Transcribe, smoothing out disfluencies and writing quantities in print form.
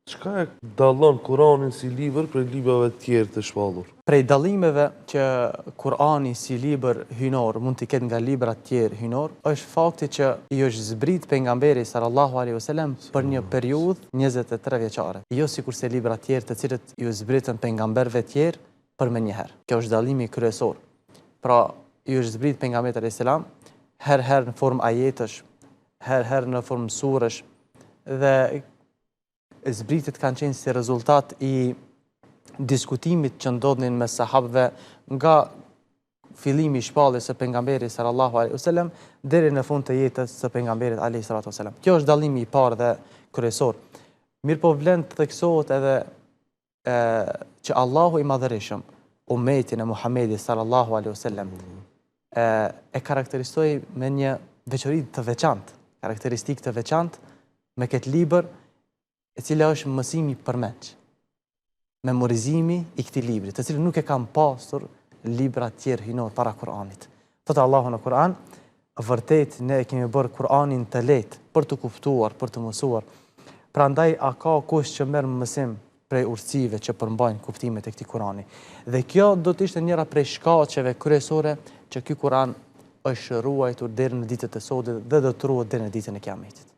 Çka e dallon Kur'anin si libër prej librave të tjerë të shpallur? Prej dallimeve që Kur'ani si libër hynor mund të ketë nga libra të tjerë hynor, është fakti që i është zbrit pejgamberi sallallahu alaihi wasallam për një periudhë 23 vjeçare. Jo sikurse libra të tjerë të cilët i zbritën pejgamberëve të tjerë për më një herë. Kjo është dallimi kryesor. Pra, i është zbrit pejgamberit alayhis salam herë në formë ajetësh, herë në formë surësh dhe zbritit kanë qenë si rezultat i diskutimit që ndodhnin me sahabëve nga fillimi i shpalljes së pejgamberit sallallahu alaihi wasallam deri në fund të jetës së pejgamberit alaihi salatu wasallam. Kjo është dallimi i parë dhe kryesor. Mirëpo vlen të theksohet edhe që Allahu i Madhërisëm ummetin e Muhamedit sallallahu alaihi wasallam e karakteristoi me një veçori të veçantë, karakteristikë të veçantë me këtë libër, e cila është mësimi përmendsh, memorizimi i këtij libri, të cilën nuk e kanë pasur libra të tjerë hynor para Kur'anit. Thotë Allahu në Kur'an, vërtet ne e kemi bërë Kur'anin të lehtë për të kuptuar, për të mësuar. Prandaj a ka kush që merr mësim prej urtësive që përmbajnë kuptimet e këtij Kur'ani. Dhe kjo do të ishte njëra prej shkaqeve kryesore që ky Kur'an është ruajtur deri në ditët e sotme dhe do të ruhet deri në ditën e Kiametit.